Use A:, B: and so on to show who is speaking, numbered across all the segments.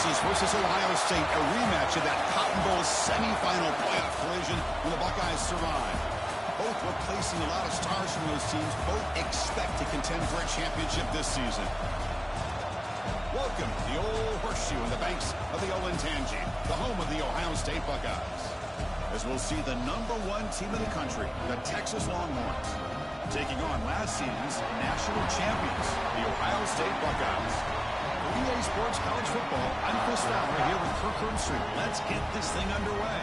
A: Texas versus Ohio State, a rematch of that Cotton Bowl semifinal playoff collision when the Buckeyes survive. Both replacing a lot of stars from those teams. Both expect to contend for a championship this season. Welcome to the old horseshoe in the banks of the Olentangy, the home of the Ohio State Buckeyes. As we'll see the #1 team in the country, the Texas Longhorns, taking on last season's national champions, the Ohio State Buckeyes. For EA Sports College Football, I'm Chris Fowler here with Kirk Herbstreit. Let's get this thing underway.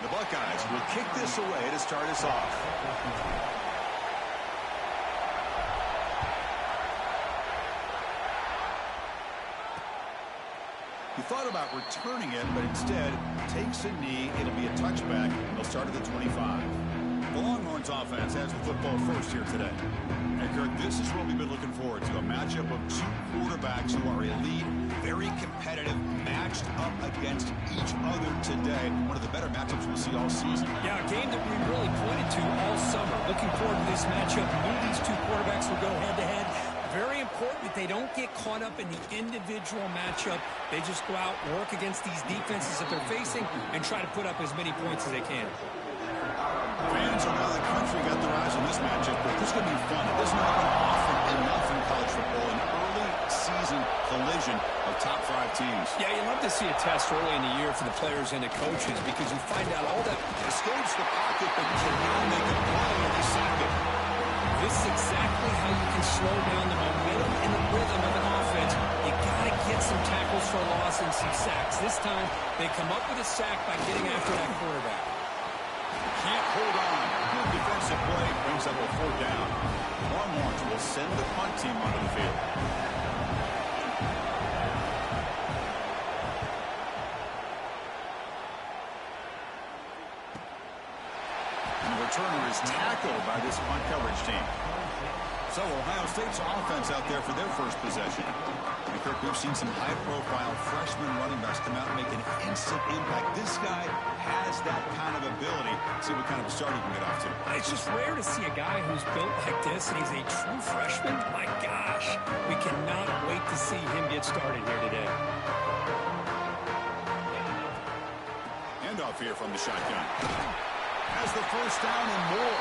A: The Buckeyes will kick this away to start us off. He thought about returning it, but instead takes a knee. It'll be a touchback. They'll start at the 25. The Longhorns offense has the football first here today. And Kirk, this is what we've been looking forward to, a matchup of two quarterbacks who are elite, very competitive, matched up against each other today. One of the better matchups we'll see all season.
B: Yeah, a game that we really pointed to all summer. Looking forward to this matchup. Knew these two quarterbacks would go head-to-head. Very important that they don't get caught up in the individual matchup. They just go out, work against these defenses that they're facing, and try to put up as many points as they can.
A: Fans around the country got their eyes on this matchup, but this is going to be fun. It doesn't happen often enough in college football, an early season collision of top 5 teams. Yeah, you love to see a test early in the year for the players and the coaches because you find out all that escapes the pocket, but cannot make a play in the second.
B: This is exactly how you can slow down the momentum and the rhythm of an offense. You got to get some tackles for loss and some sacks. This time, they come up with a sack by getting after that quarterback.
A: Can't hold on. Good defensive play brings up a 4th down. Longhorns will send the punt team onto the field. And the returner is tackled by this punt coverage team. So Ohio State's offense out there for their first possession. And Kirk, we've seen some high-profile freshman running backs come out and make an instant impact. This guy has that kind of ability. See what kind of a start he can get off to.
B: It's just rare to see a guy who's built like this, and he's a true freshman. My gosh, we cannot wait to see him get started here today.
A: Handoff here from the shotgun. Has the first down and more.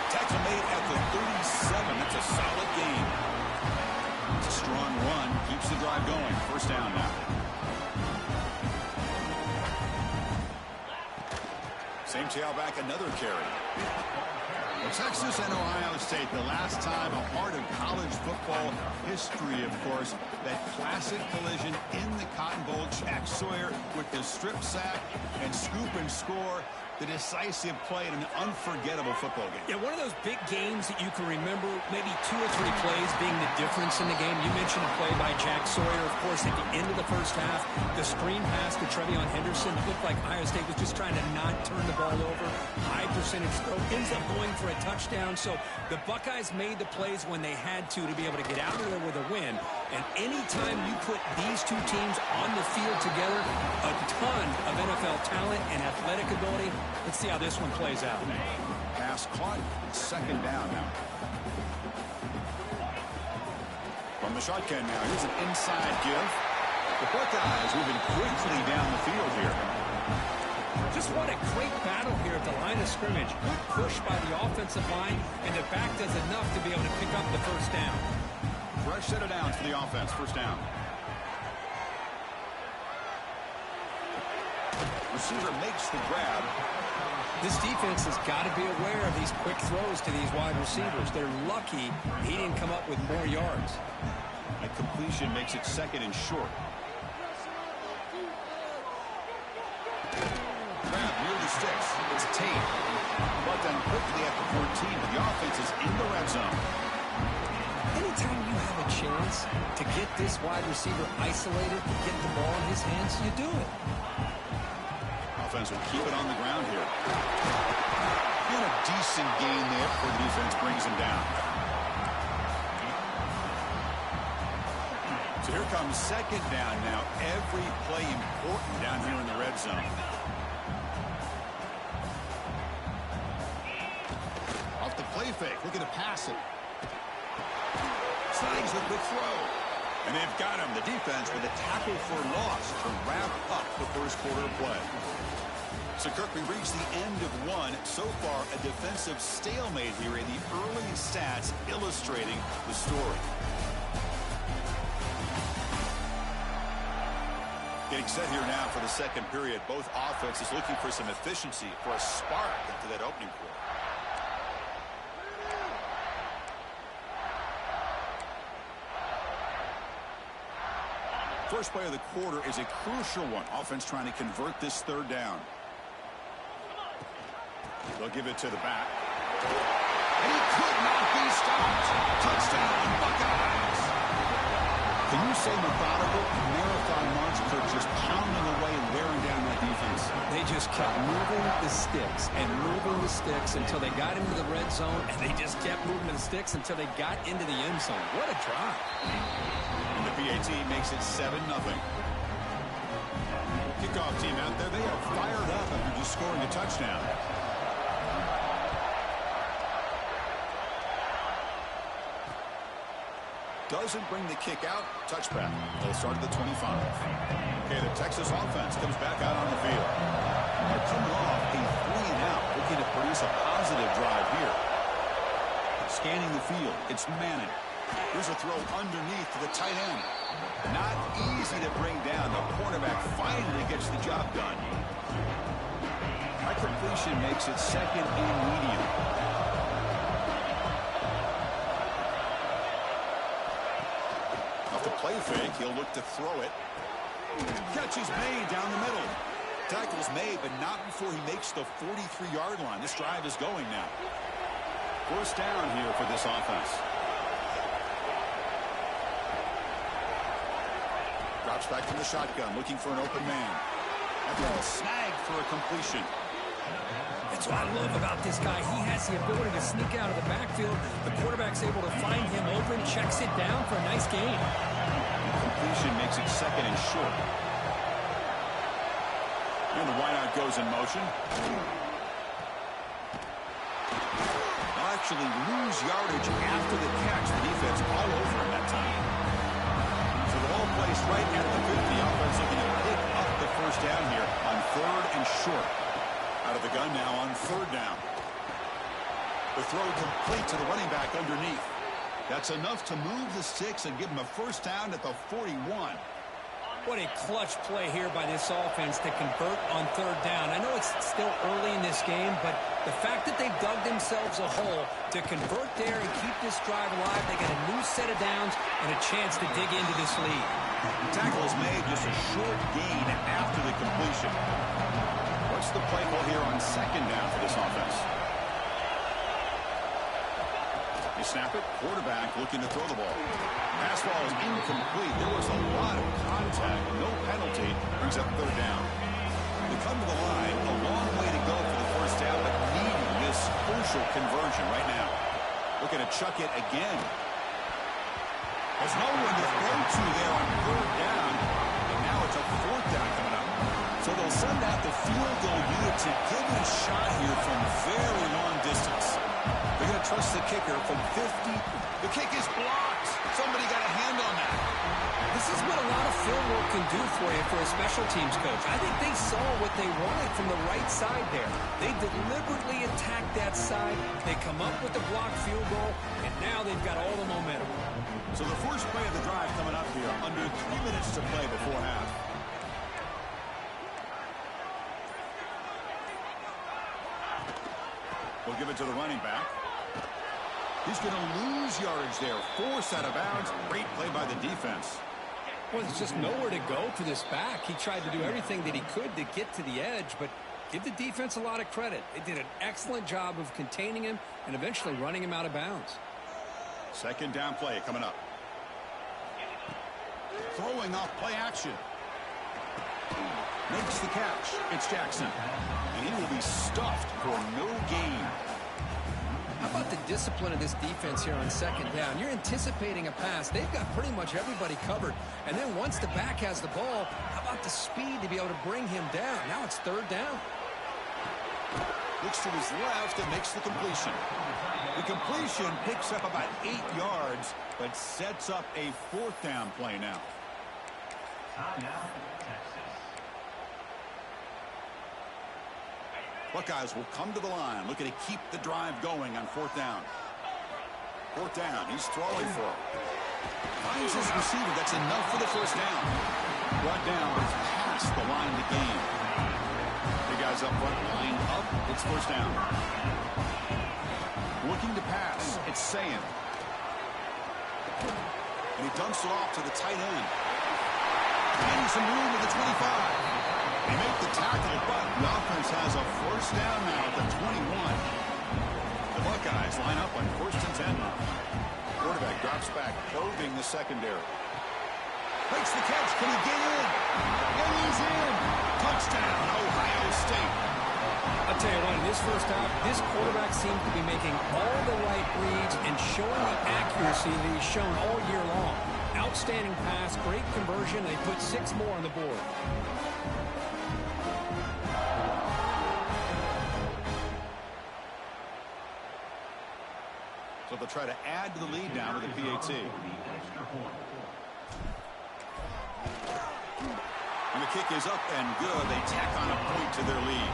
A: Tackle made at the 37. That's a solid gain. It's a strong run. Keeps the drive going. First down now. Same tailback, another carry. Texas and Ohio State, the last time a part of college football history, of course, that classic collision in the Cotton Bowl. Jack Sawyer with the strip sack and scoop and score. The decisive play in an unforgettable football game.
B: Yeah, one of those big games that you can remember, maybe 2 or 3 plays being the difference in the game. You mentioned a play by Jack Sawyer, of course, at the end of the first half. The screen pass to Trevion Henderson looked like Ohio State was just trying to not turn the ball over. High percentage throw, ends up going for a touchdown. So the Buckeyes made the plays when they had to be able to get out of there with a win. And anytime you put these two teams on the field together, a ton of NFL talent and athletic ability. Let's see how this one plays out.
A: Pass caught. Second down now. From the shotgun now. Here's an inside give. The Buckeyes moving quickly down the field here.
B: Just what a great battle here at the line of scrimmage. Good push by the offensive line, and the back does enough to be able to pick up the first down.
A: Fresh set of downs for the offense. First down. Receiver makes the grab.
B: This defense has got to be aware of these quick throws to these wide receivers. They're lucky he didn't come up with more yards.
A: A completion makes it second and short. Grab near the sticks. It's Tate. Brought down quickly at the 14, but the offense is in the red zone.
B: Anytime you have a chance to get this wide receiver isolated, to get the ball in his hands, you do it.
A: Offense will keep it on the ground here. And a decent gain there before the defense brings him down. So here comes second down now. Every play important down here in the red zone. Off the play fake, looking to pass it. Slides with the throw. And they've got him, the defense, with a tackle for loss to wrap up the first quarter of play. So, Kirk, we reached the end of one. So far, a defensive stalemate here in the early stats illustrating the story. Getting set here now for the second period. Both offenses looking for some efficiency, for a spark into that opening quarter. First play of the quarter is a crucial one. Offense trying to convert this third down. They'll give it to the back. And he could not be stopped. Touchdown, Buckeyes. Can you say methodical? Marathon march, Kirk, just pounding away and wearing down that defense.
B: They just kept moving the sticks and moving the sticks until they got into the red zone, and they just kept moving the sticks until they got into the end zone. What a drive.
A: And the PAT makes it 7-0. Kickoff team out there, they are fired up after just scoring a touchdown. Doesn't bring the kick out. Touchback. They'll start at the 25. Okay, the Texas offense comes back out on the field. They're coming off a 3-and-out, looking to produce a positive drive here. Scanning the field. It's Manning. Here's a throw underneath to the tight end. Not easy to bring down. The cornerback finally gets the job done. High completion makes it second and medium. Play fake, he'll look to throw it. Catch is made down the middle. Tackle's made, but not before he makes the 43-yard line. This drive is going now. First down here for this offense. Drops back from the shotgun, looking for an open man. And then snagged for a completion.
B: That's what I love about this guy. He has the ability to sneak out of the backfield. The quarterback's able to find him open, checks it down for a nice gain.
A: Completion makes it second and short. And the wideout goes in motion. They'll actually lose yardage after the catch. The defense all over him that time. So the ball placed right at the 50. Offense looking to pick up the first down here on third and short. Out of the gun now on third down. The throw complete to the running back underneath. That's enough to move the sticks and give him a first down at the 41.
B: What a clutch play here by this offense to convert on third down. I know it's still early in this game, but the fact that they've dug themselves a hole to convert there and keep this drive alive, they got a new set of downs and a chance to dig into this lead.
A: The tackle is made, just a short gain after the completion. What's the play call here on second down for this offense? They snap it, quarterback looking to throw the ball. Pass ball is incomplete. There was a lot of contact. No penalty. Brings up third down. They come to the line. A long way to go for the first down, but needing this crucial conversion right now. Looking to chuck it again. There's no one to throw to there on third down. And now it's a fourth down coming up. So they'll send out the field goal unit to give it a shot here from very long distance. They're going to trust the kicker from 50. The kick is blocked. Somebody got a hand on that.
B: This is what a lot of field work can do for you for a special teams coach. I think they saw what they wanted from the right side there. They deliberately attacked that side. They come up with the blocked field goal, and now they've got all the momentum.
A: So the first play of the drive coming up here. Under 3 minutes to play before half. We'll give it to the running back. He's going to lose yardage there. Force out of bounds. Great play by the defense.
B: Well, there's just nowhere to go for this back. He tried to do everything that he could to get to the edge, but give the defense a lot of credit. They did an excellent job of containing him and eventually running him out of bounds.
A: Second down play coming up. Throwing off play action. Makes the catch. It's Jackson. And he will be stuffed for no gain.
B: How about the discipline of this defense here on second down? You're anticipating a pass. They've got pretty much everybody covered. And then once the back has the ball, how about the speed to be able to bring him down? Now it's third down.
A: Looks to his left and makes the completion. The completion picks up about 8 yards, but sets up a fourth down play now. Buckeyes will come to the line, looking to keep the drive going on fourth down. Fourth down, he's throwing for it. Finds his receiver, that's enough for the first down. Brought down past the line of the game. The guys up front, line up, it's first down. Looking to pass, it's Sayan. And he dumps it off to the tight end. Finding some room at the 25. They make the tackle, but the offense has a first down now at the 21. The Buckeyes line up on first and 10 now. Quarterback drops back, probing the secondary. Makes the catch. Can he get in? And he's in. Touchdown, Ohio State.
B: I'll tell you what, in this first half, this quarterback seems to be making all the right reads and showing the accuracy that he's shown all year long. Outstanding pass, great conversion. They put 6 more on the board.
A: So they'll try to add to the lead now with the PAT. And the kick is up and good. They tack on a point to their lead.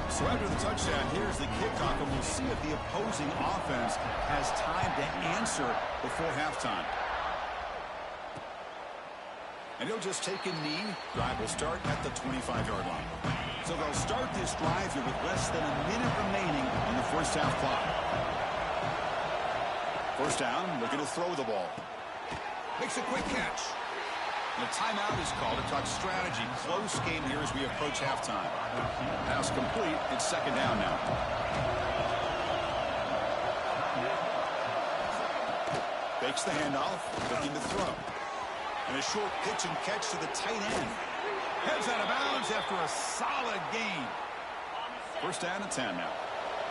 A: So after the touchdown, here's the kickoff, and we'll see if the opposing offense has time to answer before halftime. And he'll just take a knee. Drive will start at the 25-yard line. So they'll start this drive here with less than a minute remaining on the first half clock. First down, looking to throw the ball. Makes a quick catch. And a timeout is called to talk strategy. Close game here as we approach halftime. Pass complete. It's second down now. Fakes the handoff, looking to throw. And a short pitch and catch to the tight end. Heads out of bounds after a solid gain. First down and 10 now.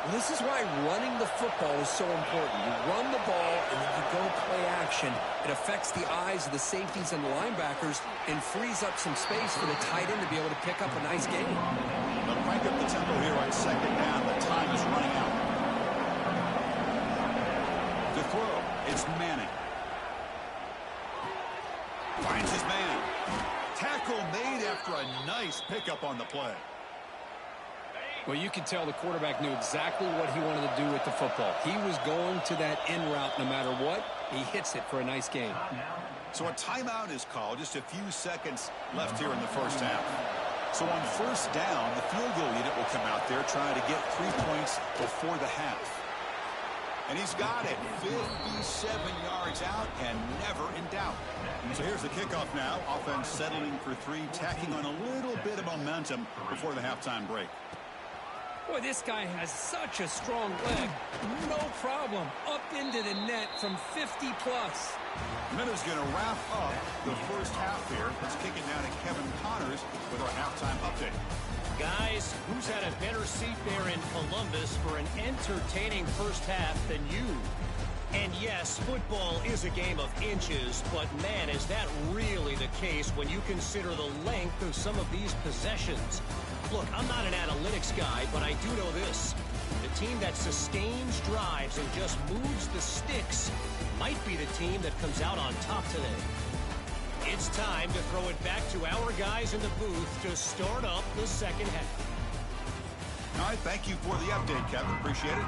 B: Well, this is why running the football is so important. You run the ball and then you go play action. It affects the eyes of the safeties and the linebackers and frees up some space for the tight end to be able to pick up a nice gain.
A: They'll crank up the tempo here on second down. The time is running out. To throw, it's Manning. Finds his man. Tackle made after a nice pickup on the play.
B: Well, you could tell the quarterback knew exactly what he wanted to do with the football. He was going to that in route no matter what, He hits it for a nice gain.
A: So a timeout is called. Just a few seconds left here in the first half. So on first down, the field goal unit will come out there trying to get 3 points before the half. And he's got it. 57 yards out and never in doubt. So here's the kickoff now. Offense settling for 3, tacking on a little bit of momentum before the halftime break.
B: Boy, this guy has such a strong leg. No problem. Up into the net from 50 plus.
A: Minna's going to wrap up the first half here. Let's kick it now to Kevin Connors with our halftime update.
C: Guys, who's had a better seat there in Columbus for an entertaining first half than you? And yes, football is a game of inches, but man, is that really the case when you consider the length of some of these possessions. Look, I'm not an analytics guy, but I do know this. The team that sustains drives and just moves the sticks might be the team that comes out on top today. It's time to throw it back to our guys in the booth to start up the second half.
A: All right, thank you for the update, Kevin. Appreciate it.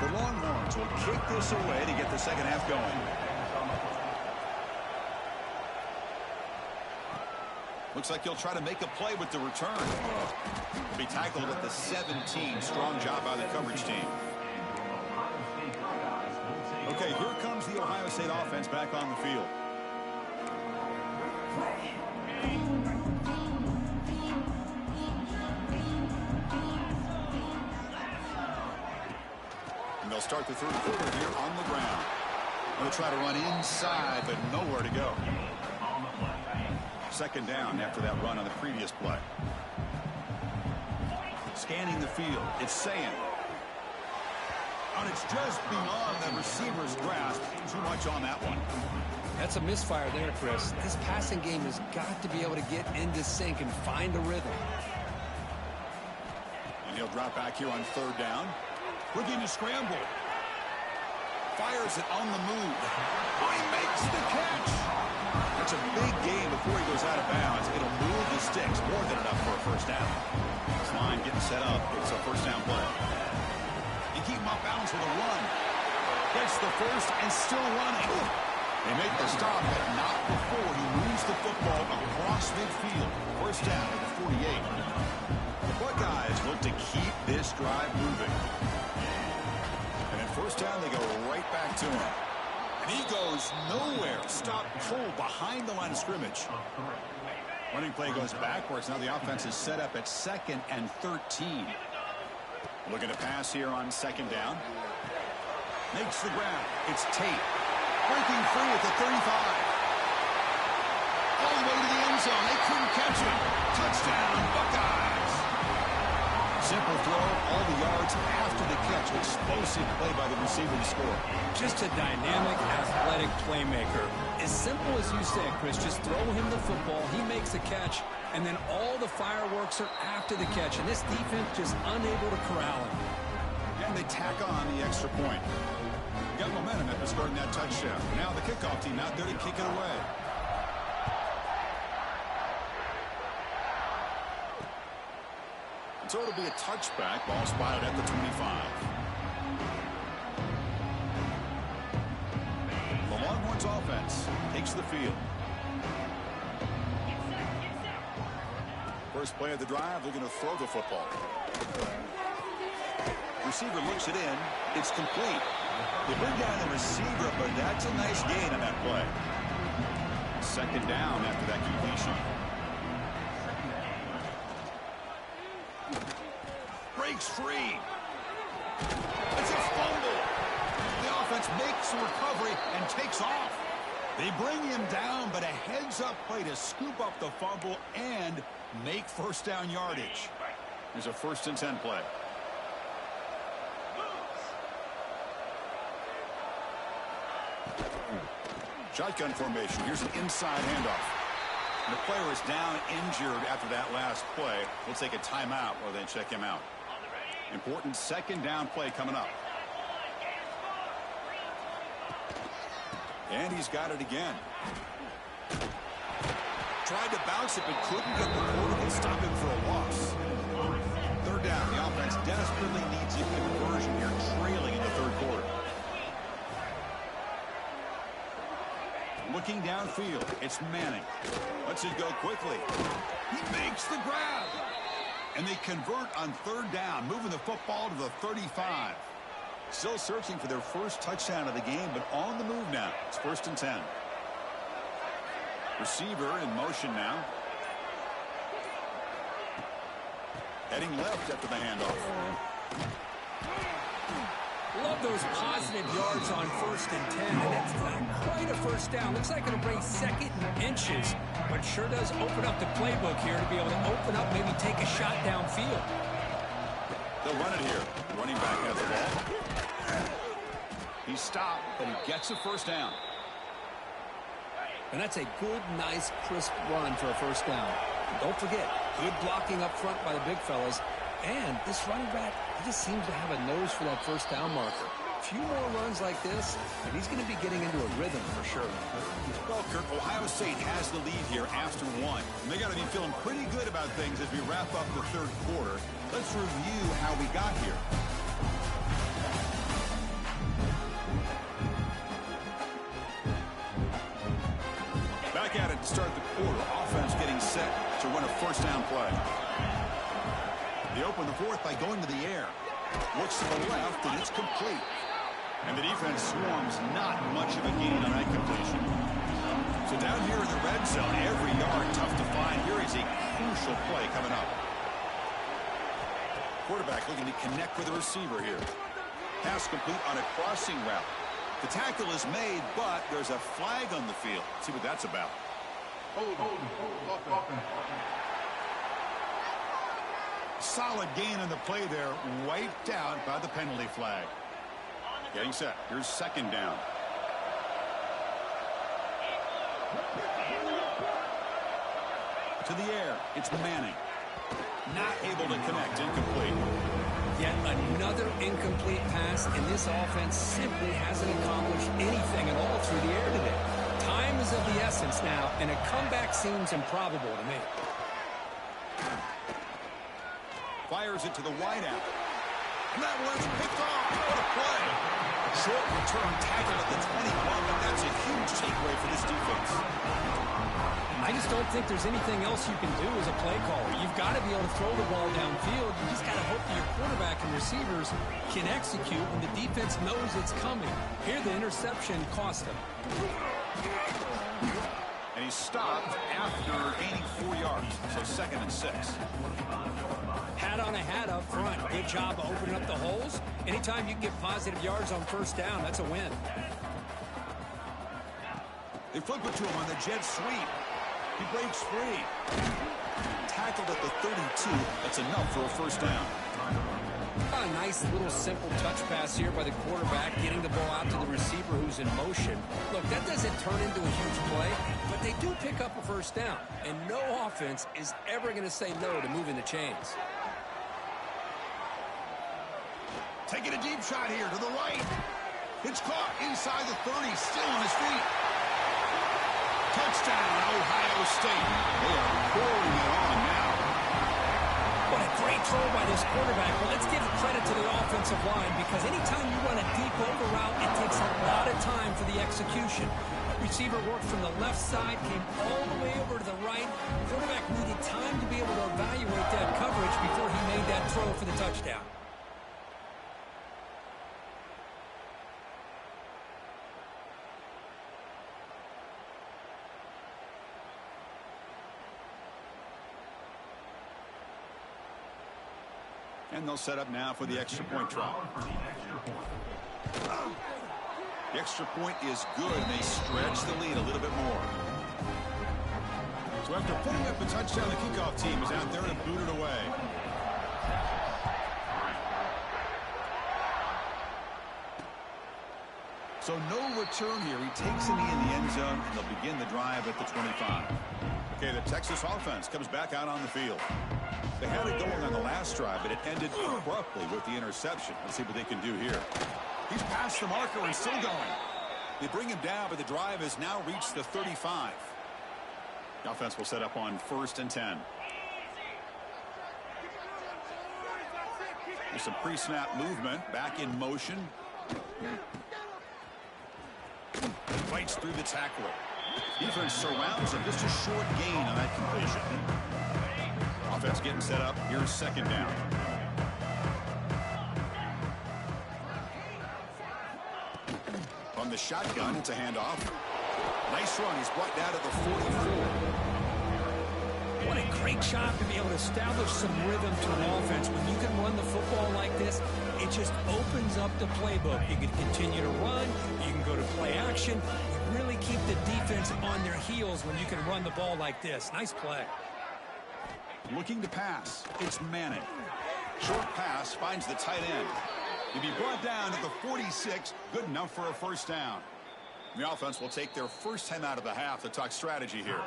A: The Longhorns will kick this away to get the second half going. Looks like he'll try to make a play with the return. He'll be tackled at the 17. Strong job by the coverage team. Okay, here comes the Ohio State offense back on the field. And they'll start the third quarter here on the ground. They'll try to run inside, but nowhere to go. Second down after that run on the previous play. Scanning the field. It's Sayin. And it's just beyond the receiver's grasp. Too much on that one.
B: That's a misfire there, Chris. This passing game has got to be able to get into sync and find a rhythm.
A: And he'll drop back here on third down. Looking to scramble. Fires it on the move. Oh, he makes the catch. That's a big gain before he goes out of bounds. It'll move the sticks. More than enough for a first down. This line getting set up. It's a first down play. You keep him off balance with a run. Gets the first and still running. They make the stop, but not before he moves the football across midfield. First down at the 48. The Buckeyes look to keep this drive moving. And at first down, they go right back to him. And he goes nowhere. Stop cold behind the line of scrimmage. Running play goes backwards. Now the offense is set up at 2nd and 13. Looking to pass here on second down. Makes the ground. It's Tate. Breaking free at the 35. All the way to the end zone. They couldn't catch him. Touchdown, Buckeyes. Simple throw, all the yards after the catch. Explosive play by the receiver to score.
B: Just a dynamic, athletic playmaker. As simple as you said, Chris, just throw him the football, he makes the catch, and then all the fireworks are after the catch. And this defense just unable to corral him.
A: And they tack on the extra point. Got momentum after scoring that touchdown. Now the kickoff team out there to kick it away. So it'll be a touchback. Ball spotted at the 25. The Longhorns offense takes the field. First play of the drive, they're going to throw the football. Receiver looks it in. It's complete. They bring down the receiver, but that's a nice gain on that play. Second down after that completion. Breaks free. It's a fumble. The offense makes a recovery and takes off. They bring him down, but a heads-up play to scoop up the fumble and make first down yardage. There's a 1st and 10 play. Shotgun formation. Here's an inside handoff. And the player is down injured after that last play. We'll take a timeout while they check him out. Important second down play coming up. And he's got it again. Tried to bounce it, but couldn't get the quarterback to stop him for a loss. Third down, the offense desperately needs a conversion here, trailing in the third quarter. Looking downfield, it's Manning. Lets it go quickly. He makes the grab. And they convert on third down, moving the football to the 35. Still searching for their first touchdown of the game, but on the move now. It's 1st and 10. Receiver in motion now. Heading left after the handoff.
B: Love those positive yards on 1st and 10, and it's not quite a first down. Looks like it'll bring 2nd and inches, but sure does open up the playbook here to be able to open up, maybe take a shot downfield.
A: They'll run it here. Running back has the ball. He stopped, but he gets a first down.
B: And that's a good, nice, crisp run for a first down. And don't forget, good blocking up front by the big fellas. And this running back, he just seems to have a nose for that first down marker. A few more runs like this, and he's going to be getting into a rhythm for sure.
A: Well, Kirk, Ohio State has the lead here after one. And they got to be feeling pretty good about things as we wrap up the third quarter. Let's review how we got here. Back at it to start the quarter. Offense getting set to run a first down play. They open the fourth by going to the air. Looks to the left, and it's complete. And the defense swarms, not much of a gain on that completion. So down here in the red zone, every yard tough to find. Here is a crucial play coming up. Quarterback looking to connect with the receiver here. Pass complete on a crossing route. The tackle is made, but there's a flag on the field. Let's see what that's about. Solid gain on the play there, wiped out by the penalty flag. Getting set. Here's 2nd down. To the air. It's Manning. Not able to connect. Incomplete.
B: Yet another incomplete pass, and this offense simply hasn't accomplished anything at all through the air today. Time is of the essence now, and a comeback seems improbable to me.
A: Fires it to the wideout. And that one's picked off. What a play. Short return tackle at the 21, but that's a huge takeaway for this defense.
B: I just don't think there's anything else you can do as a play caller. You've got to be able to throw the ball downfield. You just got to hope that your quarterback and receivers can execute when the defense knows it's coming. Here, the interception cost him.
A: And he stopped after gaining 4 yards, so 2nd and 6.
B: Hat on a hat up front. Good job of opening up the holes. Anytime you can get positive yards on first down, that's a win.
A: They flip it to him on the jet sweep. He breaks free. Tackled at the 32. That's enough for a first down.
B: A nice little simple touch pass here by the quarterback, getting the ball out to the receiver who's in motion. Look, that doesn't turn into a huge play, but they do pick up a first down. And no offense is ever going to say no to moving the chains.
A: Taking a deep shot here to the right. It's caught inside the 30, still on his feet. Touchdown, Ohio State. They are pouring it on now.
B: What a great throw by this quarterback. But let's give credit to the offensive line, because anytime you run a deep over route, it takes a lot of time for the execution. Receiver worked from the left side, came all the way over to the right. Quarterback needed time to be able to evaluate that coverage before he made that throw for the touchdown.
A: And they'll set up now for the extra point try. The extra point is good. They stretch the lead a little bit more. So after putting up a touchdown, the kickoff team is out there to boot it away. So no return here. He takes a knee in the end zone, and they'll begin the drive at the 25. Okay, the Texas offense comes back out on the field. They had it going on the last drive, but it ended abruptly with the interception. Let's see what they can do here. He's past the marker and still going. They bring him down, but the drive has now reached the 35. The offense will set up on 1st and 10. There's some pre-snap movement. Back in motion. Fights through the tackler. Defense surrounds him. Just a short gain on that completion. Offense getting set up. Here's second down. From the shotgun, it's a handoff. Nice run. He's brought down to the 44.
B: What a great job to be able to establish some rhythm to an offense. When you can run the football like this, it just opens up the playbook. You can continue to run. You can go to play action. You really keep the defense on their heels when you can run the ball like this. Nice play.
A: Looking to pass. It's Manning. Short pass finds the tight end. He'll be brought down to the 46. Good enough for a first down. The offense will take their first time out of the half to talk strategy here.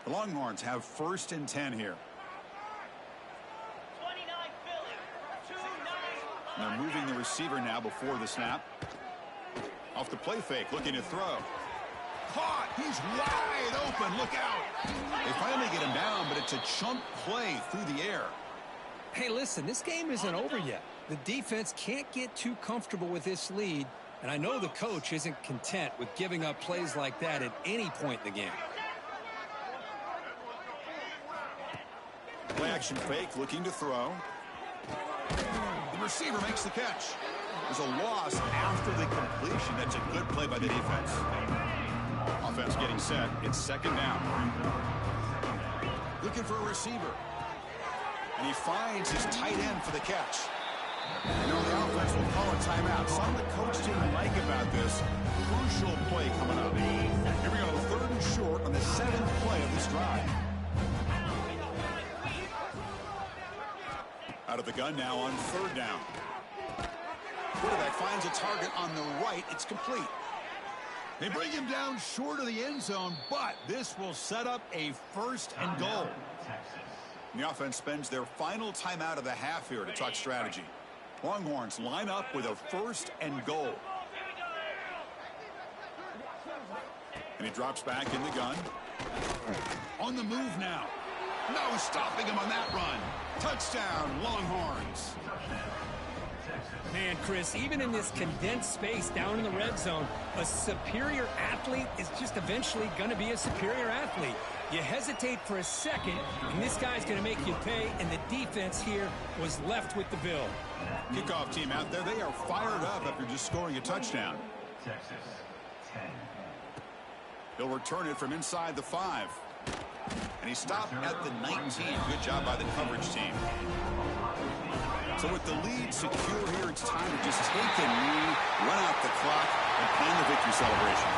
A: The Longhorns have 1st and 10 here. And they're moving the receiver now before the snap. Off the play fake, looking to throw. Caught! He's wide open. Look out! They finally get him down, but it's a chunk play through the air.
B: Hey, listen, this game isn't over yet. The defense can't get too comfortable with this lead, and I know the coach isn't content with giving up plays like that at any point in the game.
A: Play action fake, looking to throw. The receiver makes the catch. There's a loss after the completion. That's a good play by the defense. Offense getting set. It's second down. Looking for a receiver. And he finds his tight end for the catch. You know, the offense will call a timeout. Something the coach didn't like about this. Crucial play coming up. Here we go, 3rd and short on the 7th play of this drive. Out of the gun now on 3rd down. Quarterback finds a target on the right. It's complete. They bring him down short of the end zone, but this will set up a 1st and goal. The offense spends their final timeout of the half here to talk strategy. Longhorns line up with a 1st and goal. And he drops back in the gun. On the move now. No stopping him on that run. Touchdown, Longhorns.
B: Man, Chris, even in this condensed space down in the red zone, a superior athlete is just eventually going to be a superior athlete. You hesitate for a second, and this guy's going to make you pay, and the defense here was left with the bill.
A: Kickoff team out there, they are fired up after just scoring a touchdown. He'll return it from inside the 5. And he stopped at the 19. Good job by the coverage team. So with the lead secure here, it's time to just take a knee, run out the clock, and plan the victory celebration.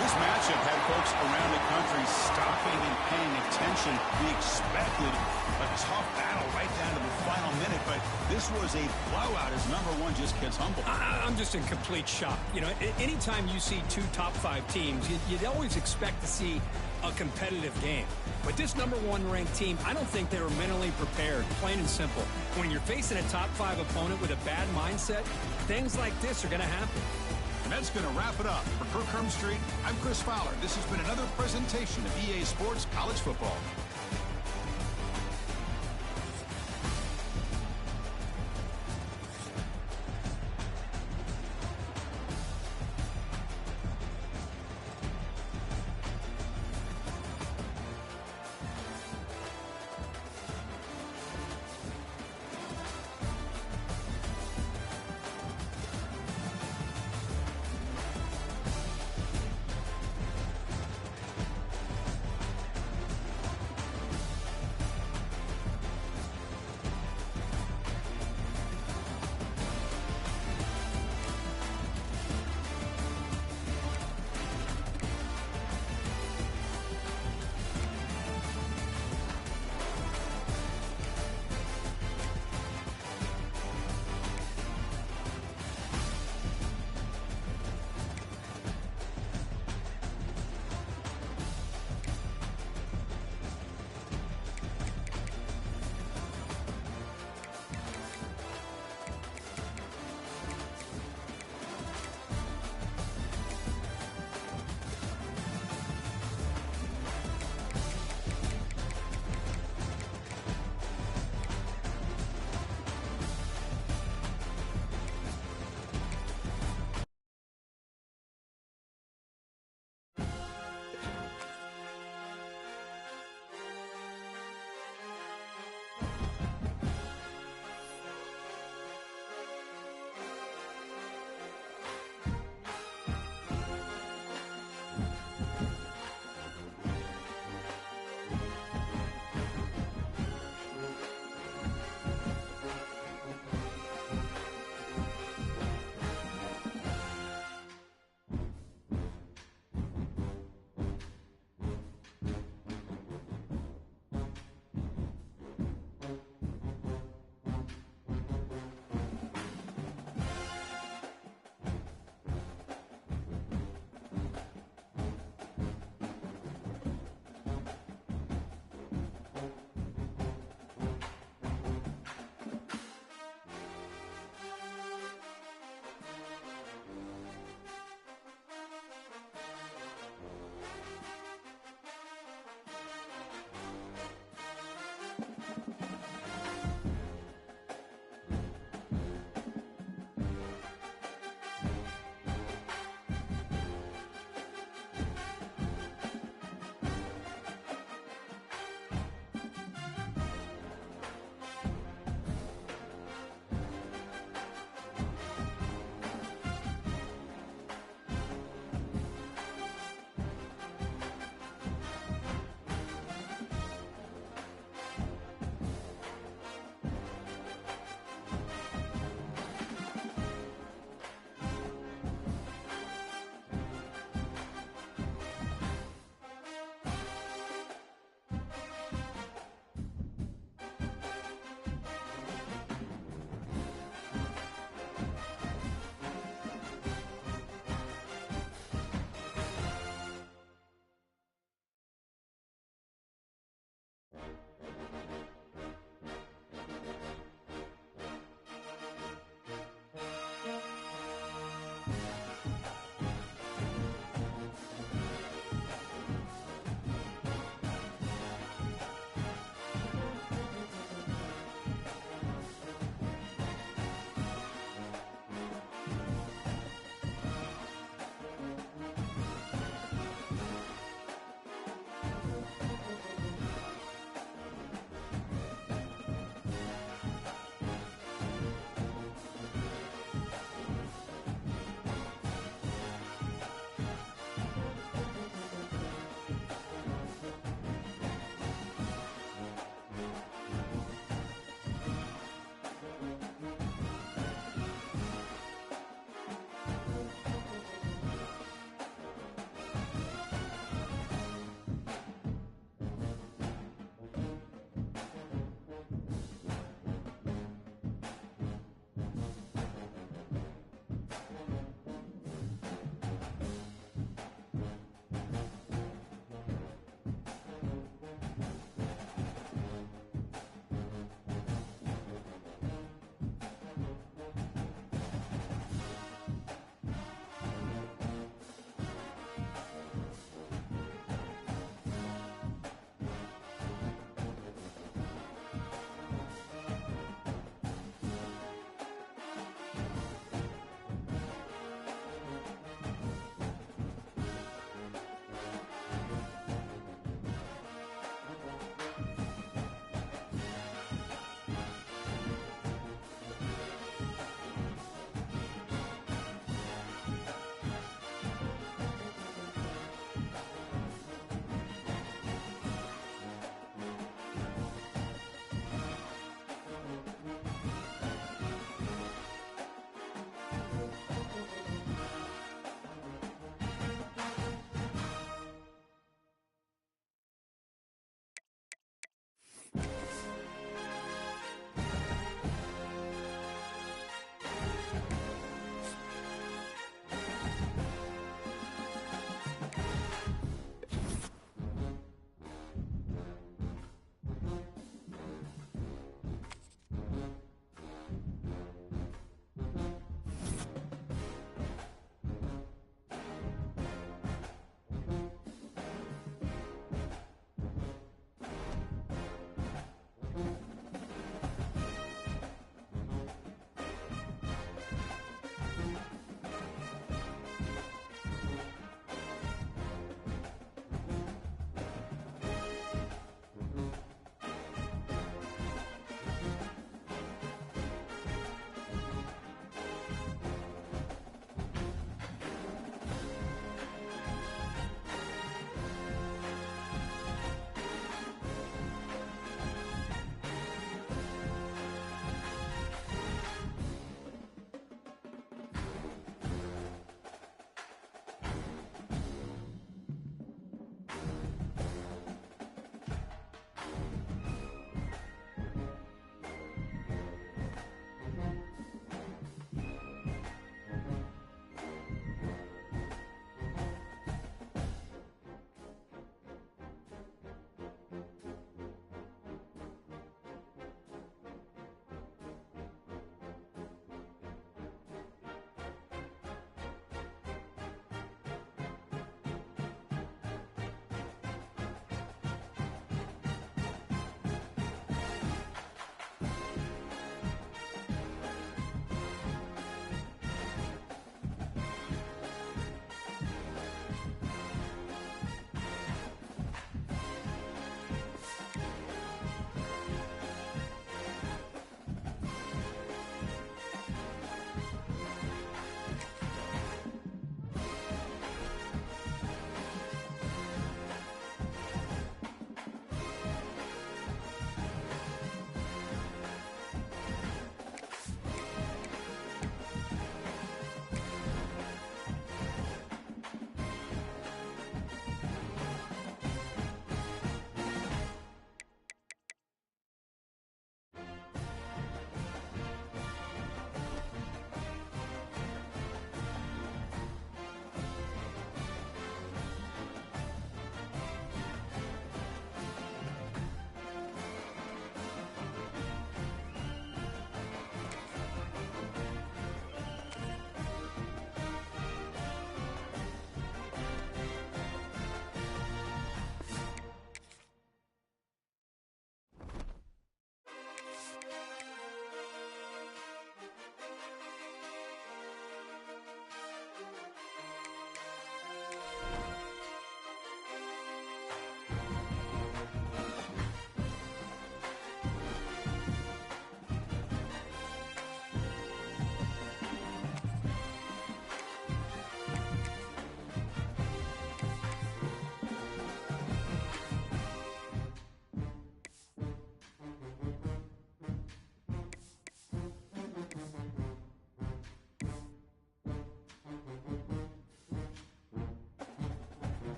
A: This matchup had folks around the country stopping and paying attention. We expected a tough battle right down to the final minute, but this was a blowout as number 1 just gets humbled.
B: I'm just in complete shock. You know, anytime you see 2 top 5 teams, you'd always expect to see a competitive game. But this number 1 ranked team, I don't think they were mentally prepared, plain and simple. When you're facing a top 5 opponent with a bad mindset, things like this are going to happen.
A: And that's going to wrap it up. For Kirk Hermstreet, I'm Chris Fowler. This has been another presentation of EA Sports College Football.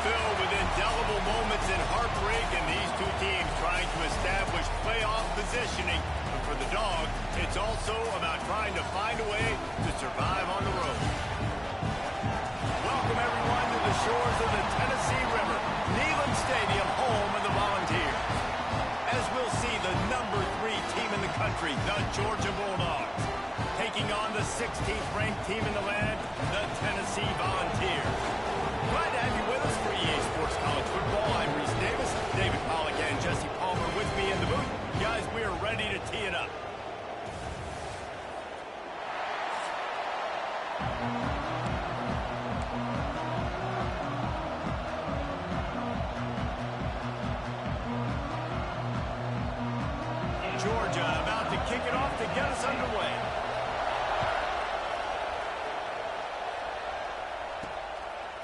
D: filled with indelible moments and heartbreak, and these two teams trying to establish playoff positioning. But for the Dog, it's also about trying to find a way to survive on the road. Welcome, everyone, to the shores of the Tennessee River, Neyland Stadium, home of the Volunteers. As we'll see, the number 3 team in the country, the Georgia Bulldogs, taking on the 16th ranked team in the land, the Tennessee Volunteers. Glad to have you with us for EA Sports College Football. I'm Reese Davis, David Pollack and Jesse Palmer with me in the booth. Guys, we are ready to tee it up. Georgia about to kick it off to get us underway.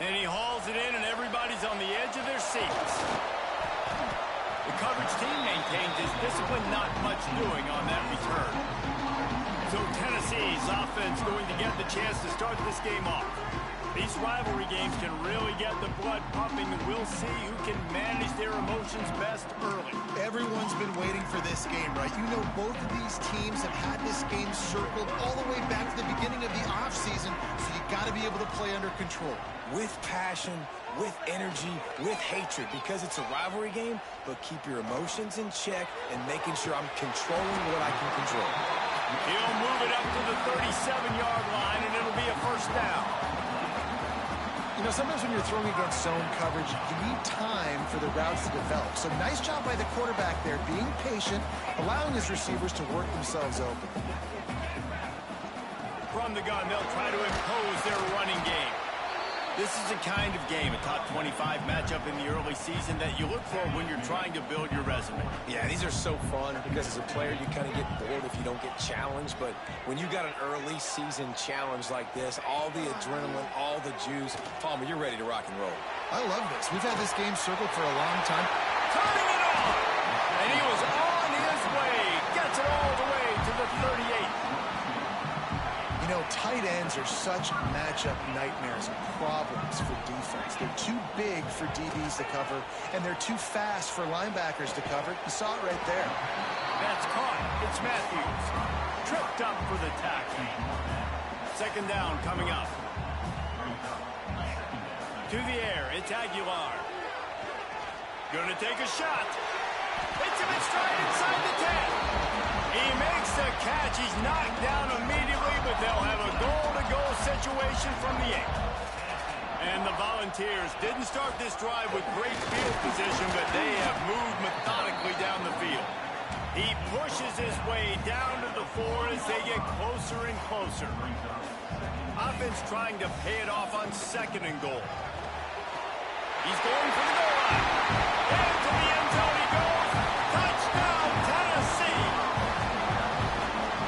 D: And he hauls it in, and everybody's on the edge of their seats. The coverage team maintains his discipline, not much doing on that return. So Tennessee's offense going to get the chance to start this game off. These rivalry games can really get the blood pumping, and we'll see who can manage their emotions best early.
E: Everyone's been waiting for this game, right? You know, both of these teams have had this game circled all the way back to the beginning of the offseason, so you got to be able to play under control.
F: With passion, with energy, with hatred, because it's a rivalry game, but keep your emotions in check and making sure I'm controlling what I can control.
D: He'll move it up to the 37-yard line, and it'll be a first down.
E: You know, sometimes when you're throwing against zone coverage, you need time for the routes to develop. So nice job by the quarterback there, being patient, allowing his receivers to work themselves open.
D: From the gun, they'll try to impose their running game. This is the kind of game, a top 25 matchup in the early season, that you look for when you're trying to build your resume.
F: Yeah, these are so fun because as a player, you kind of get bored if you don't get challenged. But when you got an early season challenge like this, all the adrenaline, all the juice, Palmer, you're ready to rock and roll.
E: I love this. We've had this game circled for a long time.
D: Turning it on! And he was on his way. Gets it all the way to the 38.
E: You know, tight ends are such matchup nightmares and problems for defense. They're too big for DBs to cover, and they're too fast for linebackers to cover. You saw it right there.
D: That's caught. It's Matthews. Tripped up for the tackle. Second down coming up. To the air, it's Aguilar. Gonna take a shot. Hits him in stride inside the 10. He makes the catch. He's knocked down immediately, but they'll have a goal-to-goal situation from the 8. And the Volunteers didn't start this drive with great field position, but they have moved methodically down the field. He pushes his way down to the 4 as they get closer and closer. Offense trying to pay it off on 2nd and goal. He's going for the goal line. Into the end zone he goes. Touchdown, Tennessee!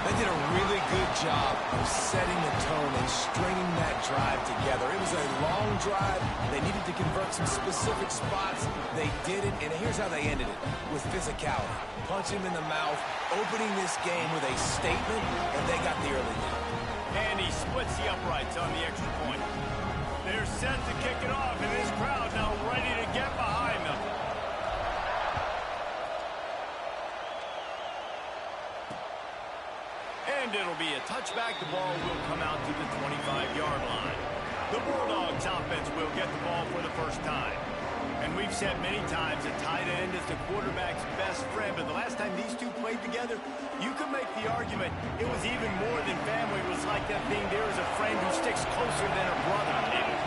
F: They did a really good job of setting the tone and stringing that drive together. It was a long drive. They needed to convert some specific spots. They did it, and here's how they ended it, with physicality. Punch him in the mouth, opening this game with a statement, and they got the early lead.
D: And he splits the uprights on the extra point. They're set to kick it off, and this crowd now ready to get behind them. And it'll be a touchback. The ball will come out to the 25-yard line. The Bulldogs offense will get the ball for the first time. And we've said many times that tight end is the quarterback's best friend, but the last time these two played together, you could make the argument it was even more than family. It was like that being there as a friend who sticks closer than a brother.